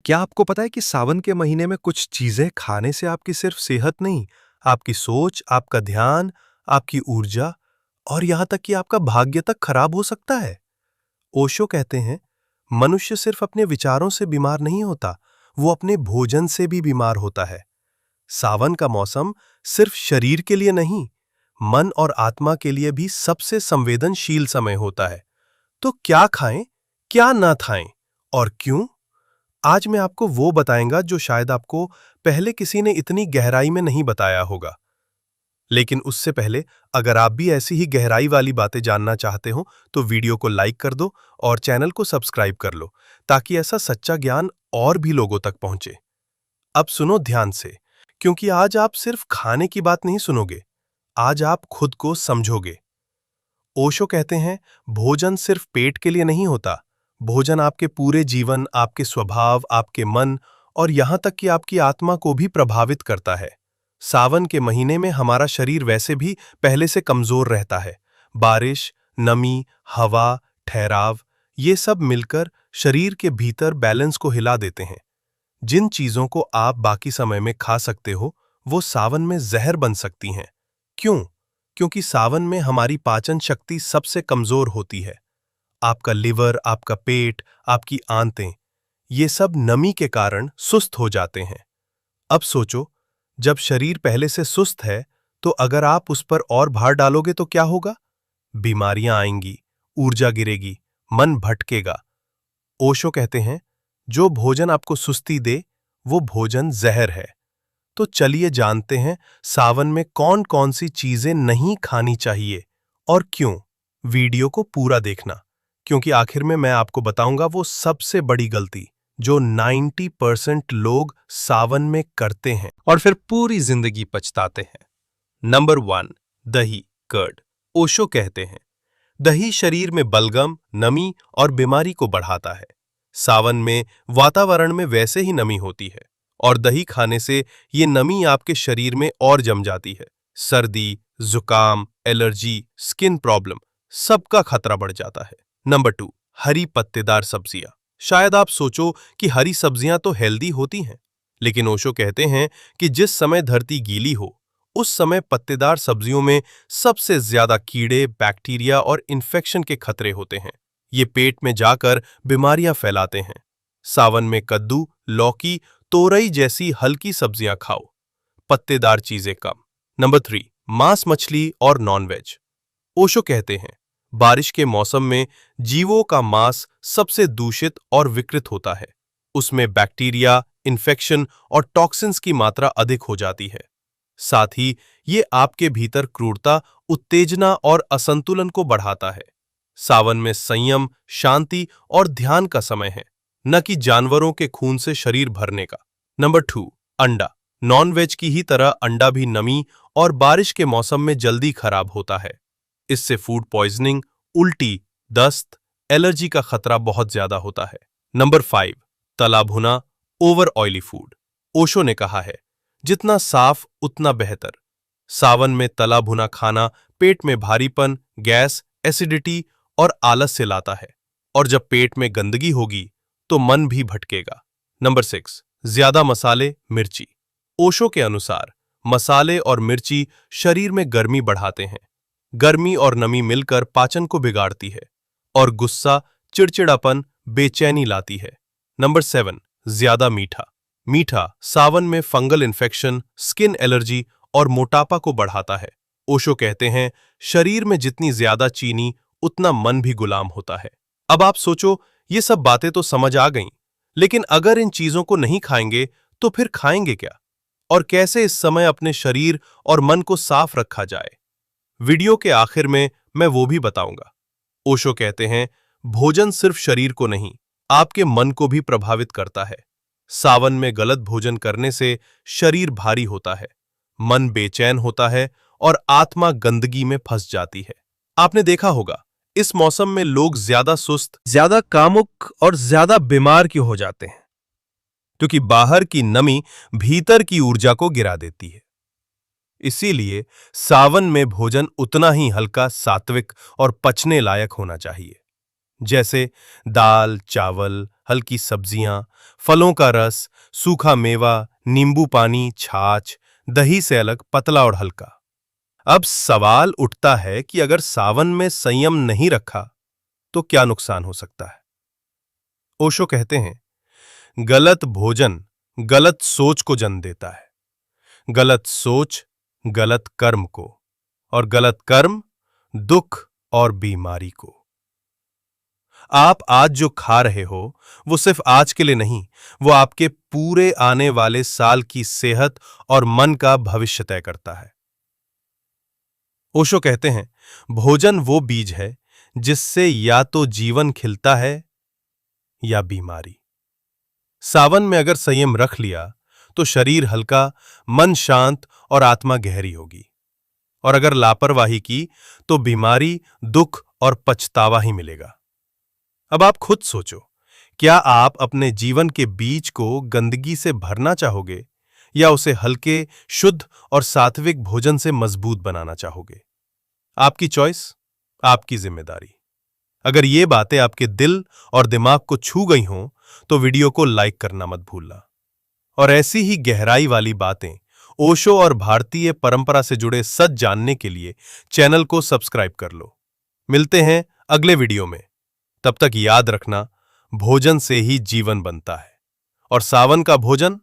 क्या आपको पता है कि सावन के महीने में कुछ चीजें खाने से आपकी सिर्फ सेहत नहीं, आपकी सोच, आपका ध्यान, आपकी ऊर्जा और यहां तक कि आपका भाग्य तक खराब हो सकता है। ओशो कहते हैं, मनुष्य सिर्फ अपने विचारों से बीमार नहीं होता, वो अपने भोजन से भी बीमार होता है। सावन का मौसम सिर्फ शरीर के लिए नहीं, मन और आत्मा के लिए भी सबसे संवेदनशील समय होता है। तो क्या खाएं, क्या ना खाएं और क्यों? आज मैं आपको वो बताएंगा जो शायद आपको पहले किसी ने इतनी गहराई में नहीं बताया होगा। लेकिन उससे पहले, अगर आप भी ऐसी ही गहराई वाली बातें जानना चाहते हो तो वीडियो को लाइक कर दो और चैनल को सब्सक्राइब कर लो, ताकि ऐसा सच्चा ज्ञान और भी लोगों तक पहुंचे। अब सुनो ध्यान से, क्योंकि आज आप सिर्फ खाने की बात नहीं सुनोगे, आज आप खुद को समझोगे। ओशो कहते हैं, भोजन सिर्फ पेट के लिए नहीं होता, भोजन आपके पूरे जीवन, आपके स्वभाव, आपके मन और यहां तक कि आपकी आत्मा को भी प्रभावित करता है। सावन के महीने में हमारा शरीर वैसे भी पहले से कमजोर रहता है। बारिश, नमी, हवा, ठहराव, ये सब मिलकर शरीर के भीतर बैलेंस को हिला देते हैं। जिन चीजों को आप बाकी समय में खा सकते हो, वो सावन में जहर बन सकती हैं। क्यों? क्योंकि सावन में हमारी पाचन शक्ति सबसे कमजोर होती है। आपका लिवर, आपका पेट, आपकी आंतें, ये सब नमी के कारण सुस्त हो जाते हैं। अब सोचो, जब शरीर पहले से सुस्त है, तो अगर आप उस पर और भार डालोगे तो क्या होगा? बीमारियां आएंगी, ऊर्जा गिरेगी, मन भटकेगा। ओशो कहते हैं, जो भोजन आपको सुस्ती दे, वो भोजन जहर है। तो चलिए जानते हैं सावन में कौन कौन सी चीजें नहीं खानी चाहिए और क्यों। वीडियो को पूरा देखना, क्योंकि आखिर में मैं आपको बताऊंगा वो सबसे बड़ी गलती जो 90% लोग सावन में करते हैं और फिर पूरी जिंदगी पछताते हैं। नंबर 1, दही, कर्ड। ओशो कहते हैं, दही शरीर में बलगम, नमी और बीमारी को बढ़ाता है। सावन में वातावरण में वैसे ही नमी होती है और दही खाने से ये नमी आपके शरीर में और जम जाती है। सर्दी, जुकाम, एलर्जी, स्किन प्रॉब्लम, सबका खतरा बढ़ जाता है। नंबर 2, हरी पत्तेदार सब्जियां। शायद आप सोचो कि हरी सब्जियां तो हेल्दी होती हैं, लेकिन ओशो कहते हैं कि जिस समय धरती गीली हो, उस समय पत्तेदार सब्जियों में सबसे ज्यादा कीड़े, बैक्टीरिया और इन्फेक्शन के खतरे होते हैं। ये पेट में जाकर बीमारियां फैलाते हैं। सावन में कद्दू, लौकी, तोरई जैसी हल्की सब्जियां खाओ, पत्तेदार चीजें कम। नंबर 3, मांस, मछली और नॉनवेज। ओशो कहते हैं, बारिश के मौसम में जीवों का मांस सबसे दूषित और विकृत होता है। उसमें बैक्टीरिया, इन्फेक्शन और टॉक्सिन्स की मात्रा अधिक हो जाती है। साथ ही ये आपके भीतर क्रूरता, उत्तेजना और असंतुलन को बढ़ाता है। सावन में संयम, शांति और ध्यान का समय है, न कि जानवरों के खून से शरीर भरने का। नंबर 2, अंडा। नॉन-वेज की ही तरह अंडा भी नमी और बारिश के मौसम में जल्दी खराब होता है। इससे फूड पॉइजनिंग, उल्टी, दस्त, एलर्जी का खतरा बहुत ज्यादा होता है। नंबर 5, तला भुना, ओवर ऑयली फूड। ओशो ने कहा है, जितना साफ उतना बेहतर। सावन में तला भुना खाना पेट में भारीपन, गैस, एसिडिटी और आलस से लाता है, और जब पेट में गंदगी होगी तो मन भी भटकेगा। नंबर 6, ज्यादा मसाले, मिर्ची। ओशो के अनुसार मसाले और मिर्ची शरीर में गर्मी बढ़ाते हैं। गर्मी और नमी मिलकर पाचन को बिगाड़ती है और गुस्सा, चिड़चिड़ापन, बेचैनी लाती है। नंबर 7, ज्यादा मीठा। मीठा सावन में फंगल इन्फेक्शन, स्किन एलर्जी और मोटापा को बढ़ाता है। ओशो कहते हैं, शरीर में जितनी ज्यादा चीनी, उतना मन भी गुलाम होता है। अब आप सोचो, ये सब बातें तो समझ आ गईं, लेकिन अगर इन चीजों को नहीं खाएंगे तो फिर खाएंगे क्या? और कैसे इस समय अपने शरीर और मन को साफ रखा जाए? वीडियो के आखिर में मैं वो भी बताऊंगा। ओशो कहते हैं, भोजन सिर्फ शरीर को नहीं, आपके मन को भी प्रभावित करता है। सावन में गलत भोजन करने से शरीर भारी होता है, मन बेचैन होता है और आत्मा गंदगी में फंस जाती है। आपने देखा होगा, इस मौसम में लोग ज्यादा सुस्त, ज्यादा कामुक और ज्यादा बीमार क्यों हो जाते हैं? क्योंकि बाहर की नमी भीतर की ऊर्जा को गिरा देती है। इसीलिए सावन में भोजन उतना ही हल्का, सात्विक और पचने लायक होना चाहिए। जैसे दाल, चावल, हल्की सब्जियां, फलों का रस, सूखा मेवा, नींबू पानी, छाछ, दही से अलग पतला और हल्का। अब सवाल उठता है कि अगर सावन में संयम नहीं रखा तो क्या नुकसान हो सकता है। ओशो कहते हैं, गलत भोजन गलत सोच को जन्म देता है, गलत सोच गलत कर्म को, और गलत कर्म दुख और बीमारी को। आप आज जो खा रहे हो वो सिर्फ आज के लिए नहीं, वो आपके पूरे आने वाले साल की सेहत और मन का भविष्य तय करता है। ओशो कहते हैं, भोजन वो बीज है जिससे या तो जीवन खिलता है या बीमारी। सावन में अगर संयम रख लिया तो शरीर हल्का, मन शांत और आत्मा गहरी होगी, और अगर लापरवाही की तो बीमारी, दुख और पछतावा ही मिलेगा। अब आप खुद सोचो, क्या आप अपने जीवन के बीज को गंदगी से भरना चाहोगे या उसे हल्के, शुद्ध और सात्विक भोजन से मजबूत बनाना चाहोगे? आपकी चॉइस, आपकी जिम्मेदारी। अगर ये बातें आपके दिल और दिमाग को छू गई हों तो वीडियो को लाइक करना मत भूलना। और ऐसी ही गहराई वाली बातें, ओशो और भारतीय परंपरा से जुड़े सच जानने के लिए चैनल को सब्सक्राइब कर लो। मिलते हैं अगले वीडियो में। तब तक याद रखना, भोजन से ही जीवन बनता है, और सावन का भोजन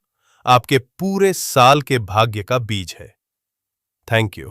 आपके पूरे साल के भाग्य का बीज है। Thank you.